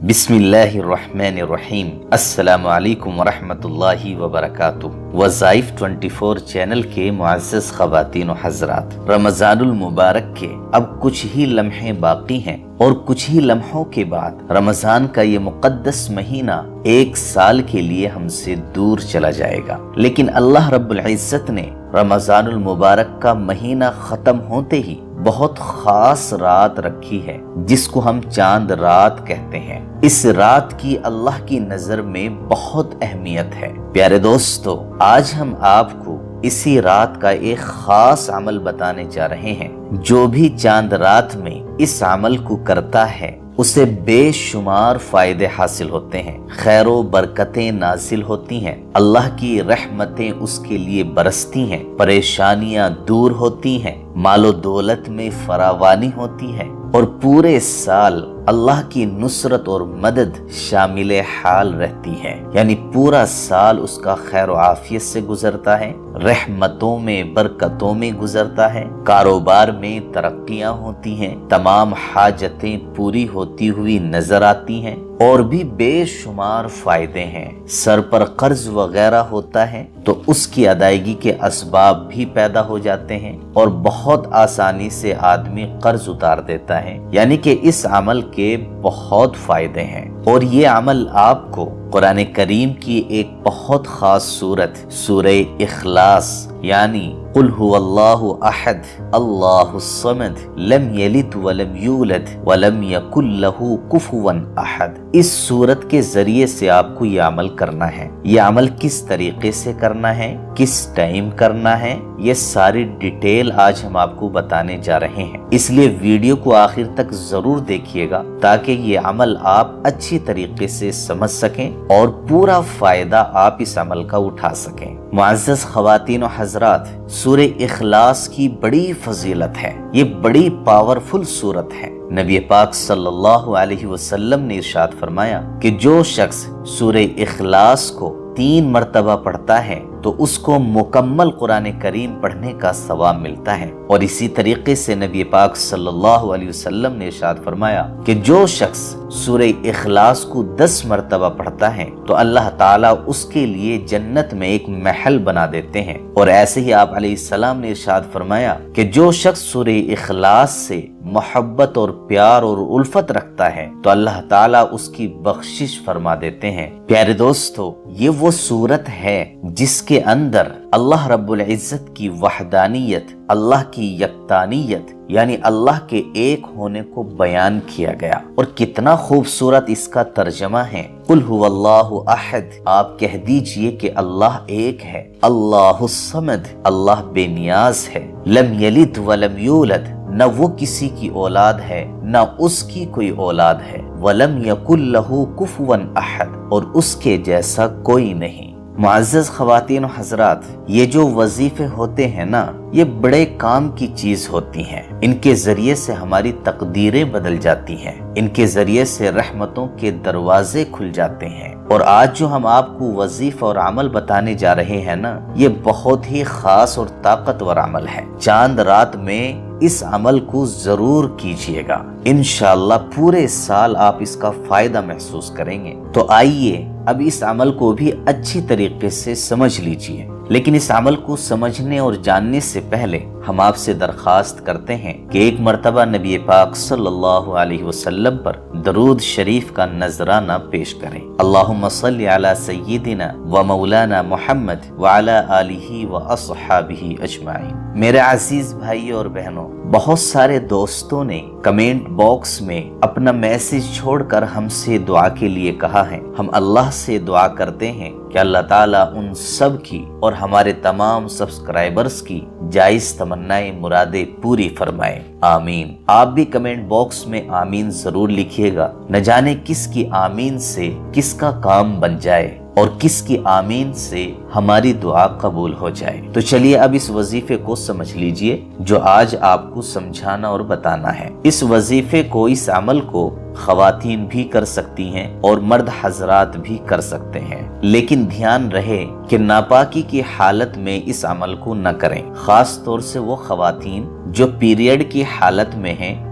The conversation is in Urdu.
بسم اللہ الرحمن الرحیم۔ السلام علیکم ورحمۃ اللہ وبرکاتہ۔ وظائف 24 چینل کے معزز خواتین و حضرات، رمضان المبارک کے اب کچھ ہی لمحے باقی ہیں اور کچھ ہی لمحوں کے بعد رمضان کا یہ مقدس مہینہ 1 سال کے لیے ہم سے دور چلا جائے گا۔ لیکن اللہ رب العزت نے رمضان المبارک کا مہینہ ختم ہوتے ہی بہت خاص رات رکھی ہے جس کو ہم چاند رات کہتے ہیں۔ اس رات کی اللہ کی نظر میں بہت اہمیت ہے۔ پیارے دوستو، آج ہم آپ کو اسی رات کا ایک خاص عمل بتانے جا رہے ہیں۔ جو بھی چاند رات میں اس عمل کو کرتا ہے اسے بے شمار فائدے حاصل ہوتے ہیں، خیر و برکتیں نازل ہوتی ہیں، اللہ کی رحمتیں اس کے لیے برستی ہیں، پریشانیاں دور ہوتی ہیں، مال و دولت میں فراوانی ہوتی ہے اور پورے سال اللہ کی نصرت اور مدد شامل حال رہتی ہے۔ یعنی پورا سال اس کا خیر و عافیت سے گزرتا ہے، رحمتوں میں برکتوں میں گزرتا ہے، کاروبار میں ترقیاں ہوتی ہیں، تمام حاجتیں پوری ہوتی ہوئی نظر آتی ہیں اور بھی بے شمار فائدے ہیں۔ سر پر قرض وغیرہ ہوتا ہے تو اس کی ادائیگی کے اسباب بھی پیدا ہو جاتے ہیں اور بہت آسانی سے آدمی قرض اتار دیتا ہے۔ یعنی کہ اس عمل کے بہت فائدے ہیں اور یہ عمل آپ کو قرآن کریم کی ایک بہت خاص سورت سورہ اخلاص یعنی قل هو اللہ احد اللہ الصمد لم یلد ولم یولد ولم یکن لہ کفوا احد، اس سورت کے ذریعے سے آپ کو یہ عمل کرنا ہے۔ یہ عمل کس طریقے سے کرنا ہے، کس ٹائم کرنا ہے، یہ ساری ڈیٹیل آج ہم آپ کو بتانے جا رہے ہیں۔ اس لیے ویڈیو کو آخر تک ضرور دیکھیے گا تاکہ یہ عمل آپ اچھی طریقے سے سمجھ سکیں اور پورا فائدہ آپ اس عمل کا اٹھا سکیں۔ معزز خواتین و حضرات، سورہ اخلاص کی بڑی فضیلت ہے، یہ بڑی پاورفل سورت ہے۔ نبی پاک صلی اللہ علیہ وسلم نے ارشاد فرمایا کہ جو شخص سورہ اخلاص کو 3 مرتبہ پڑھتا ہے تو اس کو مکمل قرآن کریم پڑھنے کا ثواب ملتا ہے۔ اور اسی طریقے سے نبی پاک صلی اللہ علیہ وسلم نے ارشاد فرمایا کہ جو شخص سورہ اخلاص کو 10 مرتبہ پڑھتا ہے تو اللہ تعالیٰ اس کے لیے جنت میں ایک محل بنا دیتے ہیں۔ اور ایسے ہی آپ علیہ السلام نے ارشاد فرمایا کہ جو شخص سورہ اخلاص سے محبت اور پیار اور الفت رکھتا ہے تو اللہ تعالیٰ اس کی بخشش فرما دیتے ہیں۔ پیارے دوستو، یہ وہ سورت ہے جس کے اندر اللہ رب العزت کی وحدانیت، اللہ کی یکتانیت یعنی اللہ کے ایک ہونے کو بیان کیا گیا۔ اور کتنا خوبصورت اس کا ترجمہ ہے، قل هو اللہ احد، آپ کہہ دیجئے کہ اللہ ایک ہے، اللہ الصمد، اللہ بے نیاز ہے، لم یلد ولم یولد، نہ وہ کسی کی اولاد ہے نہ اس کی کوئی اولاد ہے، ولم یکن لہ کفوا احد، اور اس کے جیسا کوئی نہیں۔ معزز خواتین و حضرات، یہ جو وظیفے ہوتے ہیں نا، یہ بڑے کام کی چیز ہوتی ہیں۔ ان کے ذریعے سے ہماری تقدیریں بدل جاتی ہیں، ان کے ذریعے سے رحمتوں کے دروازے کھل جاتے ہیں۔ اور آج جو ہم آپ کو وظیفہ اور عمل بتانے جا رہے ہیں نا، یہ بہت ہی خاص اور طاقتور عمل ہے۔ چاند رات میں اس عمل کو ضرور کیجئے گا، انشاءاللہ پورے سال آپ اس کا فائدہ محسوس کریں گے۔ تو آئیے اب اس عمل کو بھی اچھی طریقے سے سمجھ لیجئے۔ لیکن اس عمل کو سمجھنے اور جاننے سے پہلے ہم آپ سے درخواست کرتے ہیں کہ ایک مرتبہ نبی پاک صلی اللہ علیہ وسلم پر درود شریف کا نذرانہ پیش کریں۔ اللہم صلی علی سیدنا و مولانا محمد وعلی آلہ و اصحابہ اجمعین۔ میرے عزیز بھائی اور بہنوں، بہت سارے دوستوں نے کمنٹ باکس میں اپنا میسج چھوڑ کر ہم سے دعا کے لیے کہا ہے۔ ہم اللہ سے دعا کرتے ہیں کہ اللہ تعالیٰ ان سب کی اور ہمارے تمام سبسکرائبرز کی جائز تمنائیں مرادیں پوری فرمائے، آمین۔ آپ بھی کمنٹ باکس میں آمین ضرور لکھیے گا، نہ جانے کس کی آمین سے کس کا کام بن جائے اور کس کی آمین سے ہماری دعا قبول ہو جائے۔ تو چلیے اب اس وظیفے کو سمجھ لیجئے جو آج آپ کو سمجھانا اور بتانا ہے۔ اس وظیفے کو، اس عمل کو خواتین بھی کر سکتی ہیں اور مرد حضرات بھی کر سکتے ہیں، لیکن دھیان رہے کہ ناپاکی کی حالت میں اس عمل کو نہ کریں۔ خاص طور سے وہ خواتین جو پیریڈ کی حالت میں ہیں،